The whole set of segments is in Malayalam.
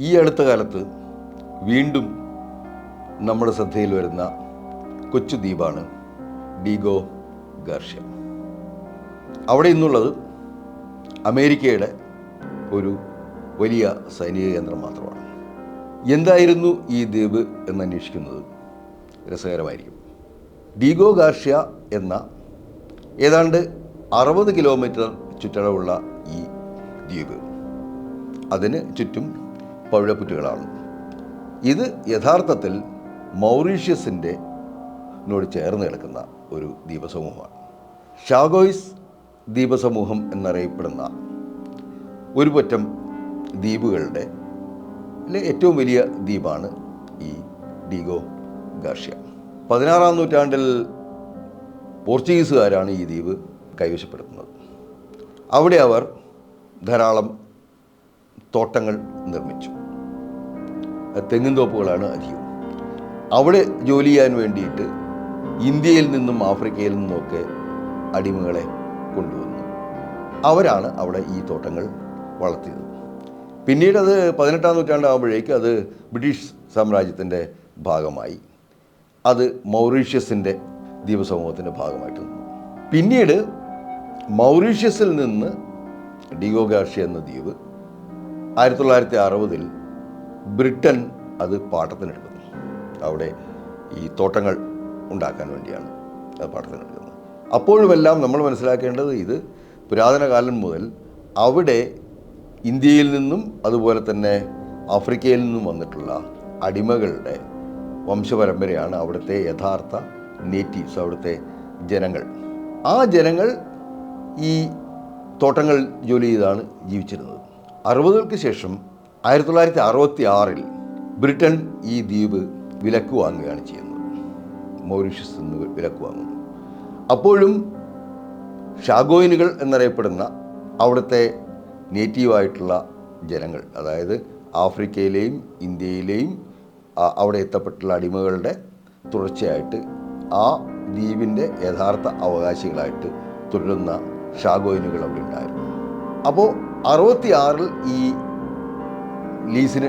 ഈ അടുത്ത കാലത്ത് വീണ്ടും നമ്മുടെ ശ്രദ്ധയിൽ വരുന്ന കൊച്ചു ദ്വീപാണ് ഡീഗോ ഗാർഷ്യ. അവിടെ ഇന്നുള്ളത് അമേരിക്കയുടെ ഒരു വലിയ സൈനിക കേന്ദ്രം മാത്രമാണ്. എന്തായിരുന്നു ഈ ദ്വീപ് എന്നന്വേഷിക്കുന്നത് രസകരമായിരിക്കും. ഡീഗോ ഗാർഷ്യ എന്ന ഏതാണ്ട് 60 കിലോമീറ്റർ ചുറ്റളവുള്ള ഈ ദ്വീപ്, അതിന് ചുറ്റും പവിഴപ്പുറ്റുകളാണ്. ഇത് യഥാർത്ഥത്തിൽ മൗറീഷ്യസിൻ്റെ നോട് ചേർന്ന് കിടക്കുന്ന ഒരു ദ്വീപസമൂഹമാണ്. ഷാഗോയ്സ് ദ്വീപസമൂഹം എന്നറിയപ്പെടുന്ന ഒരു പറ്റം ദ്വീപുകളുടെ ഏറ്റവും വലിയ ദ്വീപാണ് ഈ ഡീഗോ ഗാർഷ്യ. 16-ാം നൂറ്റാണ്ടിൽ പോർച്ചുഗീസുകാരാണ് ഈ ദ്വീപ് കൈവശപ്പെടുത്തുന്നത്. അവിടെ അവർ ധാരാളം തോട്ടങ്ങൾ നിർമ്മിച്ചു. തെങ്ങിൻ തോപ്പുകളാണ് അധികം. അവിടെ ജോലി ചെയ്യാൻ വേണ്ടിയിട്ട് ഇന്ത്യയിൽ നിന്നും ആഫ്രിക്കയിൽ നിന്നുമൊക്കെ അടിമകളെ കൊണ്ടുവന്നു. അവരാണ് അവിടെ ഈ തോട്ടങ്ങൾ വളർത്തിയത്. പിന്നീട് അത് 18-ാം നൂറ്റാണ്ടാകുമ്പോഴേക്കും അത് ബ്രിട്ടീഷ് സാമ്രാജ്യത്തിൻ്റെ ഭാഗമായി. അത് മൗറീഷ്യസിൻ്റെ ദ്വീപസമൂഹത്തിൻ്റെ ഭാഗമായിട്ട് നിന്നു. പിന്നീട് മൗറീഷ്യസിൽ നിന്ന് ഡീഗോ ഗാർഷ്യ എന്ന ദ്വീപ് 1960-ൽ ബ്രിട്ടൻ അത് പാട്ടത്തിനെടുക്കുന്നു. അവിടെ ഈ തോട്ടങ്ങൾ ഉണ്ടാക്കാൻ വേണ്ടിയാണ് അത് പാട്ടത്തിനെടുക്കുന്നത്. അപ്പോഴുമെല്ലാം നമ്മൾ മനസ്സിലാക്കേണ്ടത് ഇത് പുരാതന കാലം മുതൽ അവിടെ ഇന്ത്യയിൽ നിന്നും അതുപോലെ തന്നെ ആഫ്രിക്കയിൽ നിന്നും വന്നിട്ടുള്ള അടിമകളുടെ വംശപരമ്പരയാണ് അവിടുത്തെ യഥാർത്ഥ നേറ്റീവ്സ്, അവിടുത്തെ ജനങ്ങൾ. ആ ജനങ്ങൾ ഈ തോട്ടങ്ങൾ ജോലി ചെയ്താണ് ജീവിച്ചിരുന്നത്. 60കൾക്ക് ശേഷം 1966-ൽ ബ്രിട്ടൻ ഈ ദ്വീപ് വിലക്ക് വാങ്ങുകയാണ് ചെയ്യുന്നത്. മൗറീഷ്യസ് നിന്ന് വിലക്ക് വാങ്ങുന്നു. അപ്പോഴും ഷാഗോയിനുകൾ എന്നറിയപ്പെടുന്ന അവിടുത്തെ നേറ്റീവായിട്ടുള്ള ജനങ്ങൾ, അതായത് ആഫ്രിക്കയിലെയും ഇന്ത്യയിലെയും അവിടെ എത്തപ്പെട്ടുള്ള അടിമകളുടെ തുടർച്ചയായിട്ട് ആ ദ്വീപിൻ്റെ യഥാർത്ഥ അവകാശികളായിട്ട് തുടരുന്ന ഷാഗോയിനുകൾ അവിടെ ഉണ്ടായിരുന്നു. അപ്പോൾ 66-ൽ ഈ ലീസിന്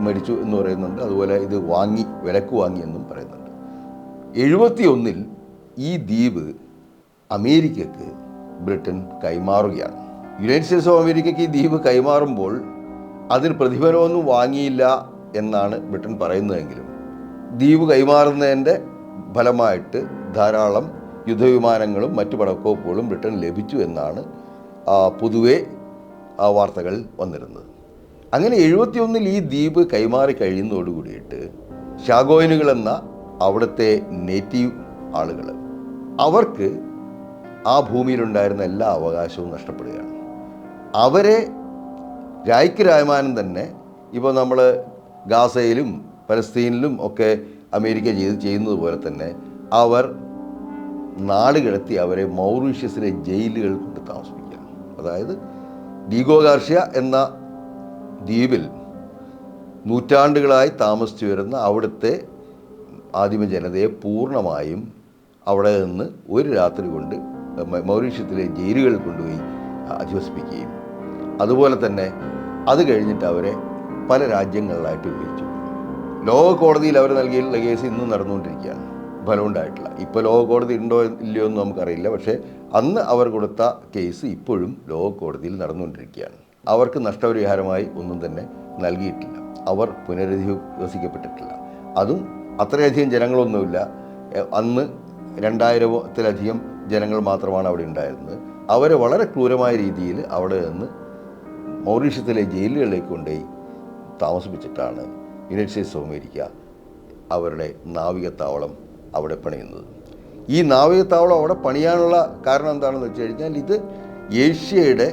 മേടിച്ചു എന്ന് പറയുന്നുണ്ട്. അതുപോലെ ഇത് വാങ്ങി, വിലക്ക് വാങ്ങി എന്നും പറയുന്നുണ്ട്. 71-ൽ ഈ ദ്വീപ് അമേരിക്കക്ക് ബ്രിട്ടൻ കൈമാറുകയാണ്. യുണൈറ്റഡ് സ്റ്റേറ്റ്സ് ഓഫ് അമേരിക്കയ്ക്ക് ഈ ദ്വീപ് കൈമാറുമ്പോൾ അതിന് പ്രതിഫലമൊന്നും വാങ്ങിയില്ല എന്നാണ് ബ്രിട്ടൻ പറയുന്നതെങ്കിലും ദ്വീപ് കൈമാറുന്നതിൻ്റെ ഫലമായിട്ട് ധാരാളം യുദ്ധവിമാനങ്ങളും മറ്റു പടക്കോപ്പുകളും ബ്രിട്ടൻ ലഭിച്ചു എന്നാണ് പൊതുവെ വാർത്തകൾ വന്നിരുന്നത്. അങ്ങനെ 71-ൽ ഈ ദ്വീപ് കൈമാറി കഴിയുന്നതോടുകൂടിയിട്ട് ഷാഗോയിനുകൾ എന്ന അവിടുത്തെ നേറ്റീവ് ആളുകൾ, അവർക്ക് ആ ഭൂമിയിലുണ്ടായിരുന്ന എല്ലാ അവകാശവും നഷ്ടപ്പെടുകയാണ്. അവരെ രായ്ക്ക് രായ്മാനം തന്നെ ഇപ്പോൾ നമ്മൾ ഗാസയിലും പലസ്തീനിലും ഒക്കെ അമേരിക്ക ചെയ്യുന്നത് പോലെ തന്നെ അവർ നാട് കിടത്തി അവരെ മൗറീഷ്യസിലെ ജയിലുകൾ കൊണ്ട് താമസിപ്പിക്കുകയാണ്. അതായത് ഡീഗോ ഗാർഷ്യ എന്ന ദ്വീപിൽ നൂറ്റാണ്ടുകളായി താമസിച്ചു വരുന്ന അവിടുത്തെ ആദിമ ജനതയെ പൂർണ്ണമായും അവിടെ നിന്ന് ഒരു രാത്രി കൊണ്ട് മൗറീഷ്യത്തിലെ ജയിലുകളിൽ കൊണ്ടുപോയി അധിവസിപ്പിക്കുകയും അതുപോലെ തന്നെ അത് കഴിഞ്ഞിട്ട് അവരെ പല രാജ്യങ്ങളിലായിട്ട് വിഭജിച്ചു. ലോക കോടതിയിൽ അവർ നൽകിയിട്ടുള്ള കേസ് ഇന്നും നടന്നുകൊണ്ടിരിക്കുകയാണ്, ഫലമുണ്ടായിട്ടില്ല. ഇപ്പോൾ ലോക കോടതി ഉണ്ടോ ഇല്ലയോ എന്ന് നമുക്കറിയില്ല. പക്ഷേ അന്ന് അവർ കൊടുത്ത കേസ് ഇപ്പോഴും ലോക കോടതിയിൽ നടന്നുകൊണ്ടിരിക്കുകയാണ്. അവർക്ക് നഷ്ടപരിഹാരമായി ഒന്നും തന്നെ നൽകിയിട്ടില്ല. അവർ പുനരധിവസിക്കപ്പെട്ടിട്ടില്ല. അതും അത്രയധികം ജനങ്ങളൊന്നുമില്ല. അന്ന് 2000-ത്തിലധികം ജനങ്ങൾ മാത്രമാണ് അവിടെ ഉണ്ടായിരുന്നത്. അവരെ വളരെ ക്രൂരമായ രീതിയിൽ അവിടെ നിന്ന് മൗറീഷ്യത്തിലെ ജയിലുകളിലേക്ക് കൊണ്ടുപോയി താമസിപ്പിച്ചിട്ടാണ് യുണൈറ്റഡ് സ്റ്റേറ്റ്സ് ഓഫ് അമേരിക്ക അവരുടെ നാവികത്താവളം അവിടെ പണിയുന്നത്. ഈ നാവികത്താവളം അവിടെ പണിയാനുള്ള കാരണം എന്താണെന്ന് വെച്ച് കഴിഞ്ഞാൽ ഇത് ഏഷ്യയുടെ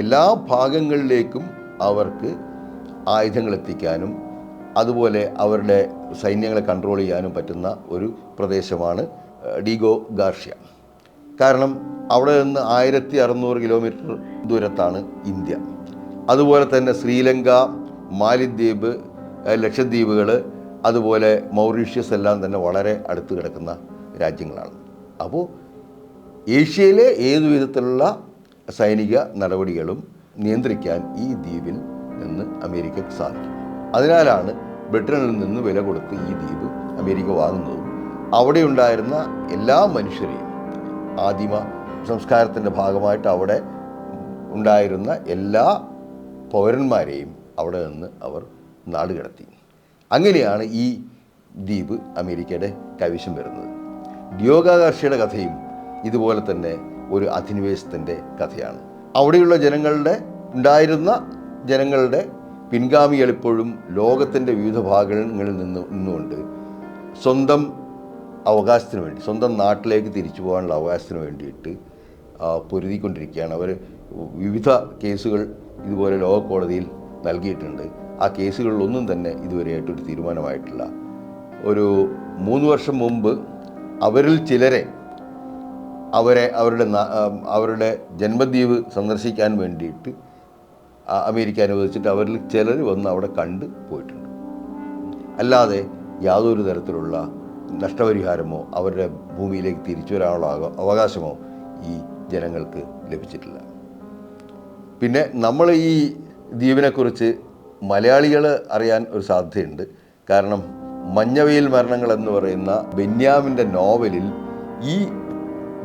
എല്ലാ ഭാഗങ്ങളിലേക്കും അവർക്ക് ആയുധങ്ങൾ എത്തിക്കാനും അതുപോലെ അവരുടെ സൈന്യങ്ങളെ കൺട്രോൾ ചെയ്യാനും പറ്റുന്ന ഒരു പ്രദേശമാണ് ഡീഗോ ഗാർഷ്യ. കാരണം അവിടെ നിന്ന് 1600 കിലോമീറ്റർ ദൂരത്താണ് ഇന്ത്യ. അതുപോലെ തന്നെ ശ്രീലങ്ക, മാലിദ്വീപ്, ലക്ഷദ്വീപുകൾ, അതുപോലെ മൗറീഷ്യസ് എല്ലാം തന്നെ വളരെ അടുത്ത് കിടക്കുന്ന രാജ്യങ്ങളാണ്. അപ്പോൾ ഏഷ്യയിലെ ഏതു വിധത്തിലുള്ള സൈനിക നടപടികളും നിയന്ത്രിക്കാൻ ഈ ദ്വീപിൽ നിന്ന് അമേരിക്കയ്ക്ക് സാധിക്കും. അതിനാലാണ് ബ്രിട്ടനിൽ നിന്ന് വില കൊടുത്ത് ഈ ദ്വീപ് അമേരിക്ക വാങ്ങുന്നതും അവിടെ ഉണ്ടായിരുന്ന എല്ലാ മനുഷ്യരെയും ആദിമ സംസ്കാരത്തിൻ്റെ ഭാഗമായിട്ട് അവിടെ ഉണ്ടായിരുന്ന എല്ലാ പൗരന്മാരെയും അവിടെ നിന്ന് അവർ നാടുകടത്തി. അങ്ങനെയാണ് ഈ ദ്വീപ് അമേരിക്കയുടെ കൈവശം വരുന്നത്. ഡിയോഗ ഗാർഷ്യയുടെ കഥയും ഇതുപോലെ തന്നെ ഒരു അധിനിവേശത്തിൻ്റെ കഥയാണ്. അവിടെയുള്ള ഉണ്ടായിരുന്ന ജനങ്ങളുടെ പിൻഗാമികൾ ഇപ്പോഴും ലോകത്തിൻ്റെ വിവിധ ഭാഗങ്ങളിൽ നിന്നുകൊണ്ട് സ്വന്തം അവകാശത്തിന് വേണ്ടി, സ്വന്തം നാട്ടിലേക്ക് തിരിച്ചു പോകാനുള്ള അവകാശത്തിന് വേണ്ടിയിട്ട് പൊരുതിക്കൊണ്ടിരിക്കുകയാണ്. അവർ വിവിധ കേസുകൾ ഇതുപോലെ ലോക കോടതിയിൽ നൽകിയിട്ടുണ്ട്. ആ കേസുകളിലൊന്നും തന്നെ ഇതുവരെയായിട്ടൊരു തീരുമാനമായിട്ടില്ല. ഒരു 3 വർഷം മുമ്പ് അവരിൽ ചിലരെ അവരുടെ ജന്മദ്വീപ് സന്ദർശിക്കാൻ വേണ്ടിയിട്ട് അമേരിക്ക അനുവദിച്ചിട്ട് അവരിൽ ചിലർ വന്ന് അവിടെ കണ്ട് പോയിട്ടുണ്ട്. അല്ലാതെ യാതൊരു തരത്തിലുള്ള നഷ്ടപരിഹാരമോ അവരുടെ ഭൂമിയിലേക്ക് തിരിച്ചു വരാനുള്ള അവകാശമോ ഈ ജനങ്ങൾക്ക് ലഭിച്ചിട്ടില്ല. പിന്നെ നമ്മൾ ഈ ദ്വീപിനെക്കുറിച്ച് മലയാളികൾ അറിയാൻ ഒരു സാധ്യതയുണ്ട്. കാരണം മഞ്ഞവെയിൽ മരണങ്ങൾ എന്ന് പറയുന്ന ബെന്യാമിൻ്റെ നോവലിൽ ഈ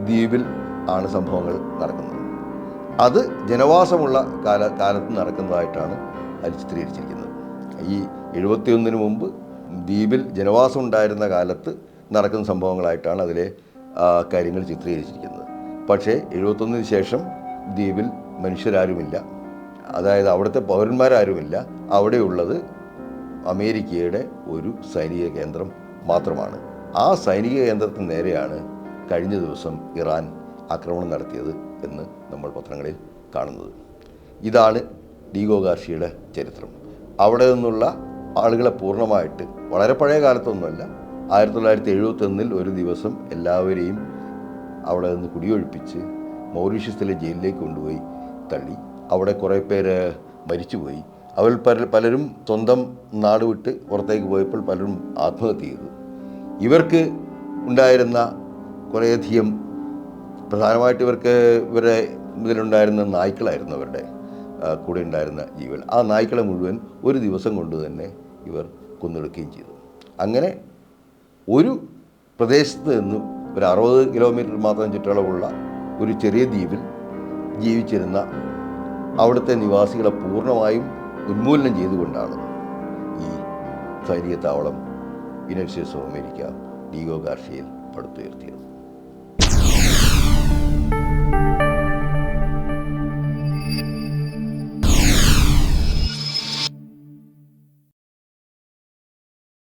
ദ്വീപിൽ ആണ് സംഭവങ്ങൾ നടക്കുന്നത്. അത് ജനവാസമുള്ള കാലത്ത് നടക്കുന്നതായിട്ടാണ് അതിൽ ചിത്രീകരിച്ചിരിക്കുന്നത്. ഈ 71 മുമ്പ് ദ്വീപിൽ ജനവാസം ഉണ്ടായിരുന്ന കാലത്ത് നടക്കുന്ന സംഭവങ്ങളായിട്ടാണ് അതിലെ കാര്യങ്ങൾ ചിത്രീകരിച്ചിരിക്കുന്നത്. പക്ഷേ 71 ശേഷം ദ്വീപിൽ മനുഷ്യരാരുമില്ല, അതായത് അവിടുത്തെ പൗരന്മാരാരുമില്ല. അവിടെയുള്ളത് അമേരിക്കയുടെ ഒരു സൈനിക കേന്ദ്രം മാത്രമാണ്. ആ സൈനിക കേന്ദ്രത്തിന് നേരെയാണ് കഴിഞ്ഞ ദിവസം ഇറാൻ ആക്രമണം നടത്തിയത് എന്ന് നമ്മൾ പത്രങ്ങളിൽ കാണുന്നത്. ഇതാണ് ഡിയോഗ ഗാർഷ്യയുടെ ചരിത്രം. അവിടെ നിന്നുള്ള ആളുകളെ പൂർണ്ണമായിട്ട്, വളരെ പഴയ കാലത്തൊന്നുമല്ല, 1971 ഒരു ദിവസം എല്ലാവരെയും അവിടെ നിന്ന് കുടിയൊഴിപ്പിച്ച് മൗറീഷ്യസിലെ ജയിലിലേക്ക് കൊണ്ടുപോയി തള്ളി. അവിടെ കുറേ പേര് മരിച്ചുപോയി. അവരിൽ പലരും സ്വന്തം നാട് വിട്ട് പുറത്തേക്ക് പോയപ്പോൾ പലരും ആത്മഹത്യ ചെയ്തു. ഇവർക്ക് ഉണ്ടായിരുന്ന കുറേയധികം, പ്രധാനമായിട്ട് ഇതിലുണ്ടായിരുന്ന നായ്ക്കളായിരുന്നു അവരുടെ കൂടെ ഉണ്ടായിരുന്ന ജീവികൾ. ആ നായ്ക്കളെ മുഴുവൻ ഒരു ദിവസം കൊണ്ട് തന്നെ ഇവർ കൊന്നൊടുക്കുകയും ചെയ്തു. അങ്ങനെ ഒരു പ്രദേശത്ത് നിന്നും ഒരു 60 കിലോമീറ്റർ മാത്രം ചുറ്റളവുള്ള ഒരു ചെറിയ ദ്വീപിൽ ജീവിച്ചിരുന്ന അവിടുത്തെ നിവാസികളെ പൂർണ്ണമായും ഉന്മൂലനം ചെയ്തുകൊണ്ടാണ് ഈ സൈനിക താവളം യുണൈറ്റഡ് സ്റ്റേറ്റ്സ് ഓഫ് അമേരിക്ക ഡിയോഗ ഗാർഷ്യയിൽ പടുത്തുയർത്തിയത്.